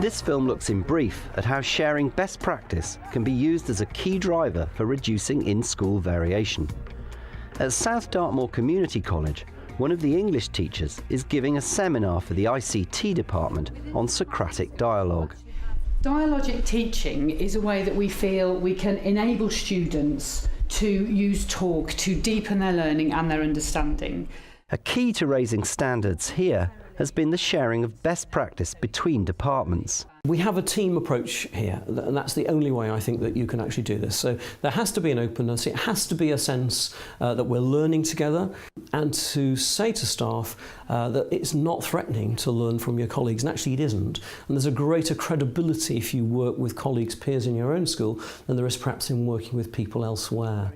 This film looks in brief at how sharing best practice can be used as a key driver for reducing in-school variation. At South Dartmoor Community College, one of the English teachers is giving a seminar for the ICT department on Socratic dialogue. Dialogic teaching is a way that we feel we can enable students to use talk to deepen their learning and their understanding. A key to raising standards here has been the sharing of best practice between departments. We have a team approach here, and that's the only way I think that you can actually do this. So there has to be an openness, it has to be a sense that we're learning together, and to say to staff that it's not threatening to learn from your colleagues, and actually it isn't. And there's a greater credibility if you work with colleagues, peers in your own school, than there is perhaps in working with people elsewhere.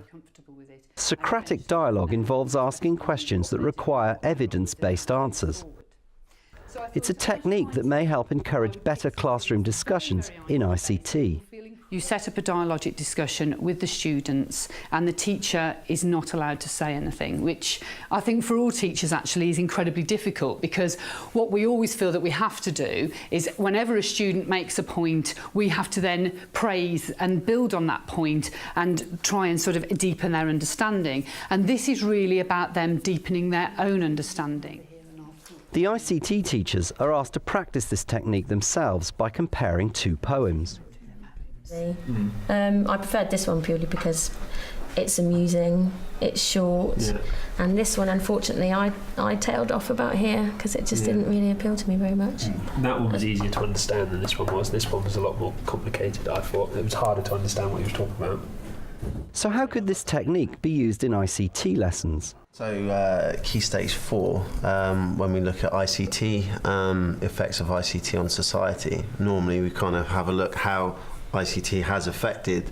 Socratic dialogue involves asking questions that require evidence-based answers. It's a technique that may help encourage better classroom discussions in ICT. You set up a dialogic discussion with the students and the teacher is not allowed to say anything, which I think for all teachers actually is incredibly difficult, because what we always feel that we have to do is whenever a student makes a point, we have to then praise and build on that point and try and sort of deepen their understanding. And this is really about them deepening their own understanding. The ICT teachers are asked to practice this technique themselves by comparing two poems. I preferred this one purely because it's amusing, it's short, and this one, unfortunately, I tailed off about here because it just didn't really appeal to me very much. That one was easier to understand than this one was. This one was a lot more complicated, I thought. It was harder to understand what he was talking about. So how could this technique be used in ICT lessons? So Key Stage 4, when we look at ICT, effects of ICT on society, normally we kind of have a look how ICT has affected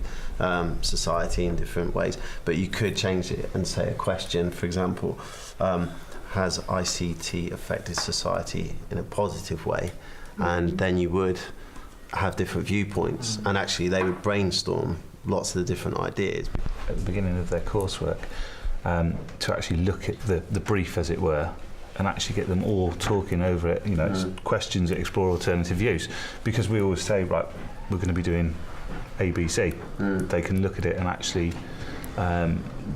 society in different ways, but you could change it and say a question, for example, has ICT affected society in a positive way? And then you would have different viewpoints, and actually they would brainstorm lots of the different ideas. At the beginning of their coursework, to actually look at the brief, as it were, and actually get them all talking over it, you know, it's questions that explore alternative views, because we always say, right, we're going to be doing ABC. They can look at it and actually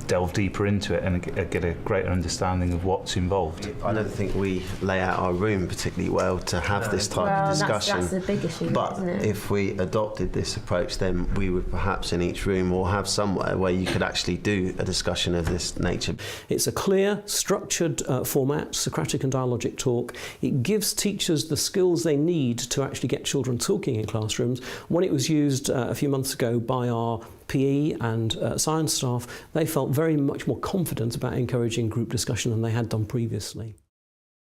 delve deeper into it and get a greater understanding of what's involved. I don't think we lay out our room particularly well to have this type of discussion. That's the big issue, but isn't it? if we adopted this approach, then we would perhaps in each room or have somewhere where you could actually do a discussion of this nature. It's a clear, structured format, Socratic and dialogic talk. It gives teachers the skills they need to actually get children talking in classrooms. When it was used a few months ago by our PE and science staff, they felt very much more confident about encouraging group discussion than they had done previously.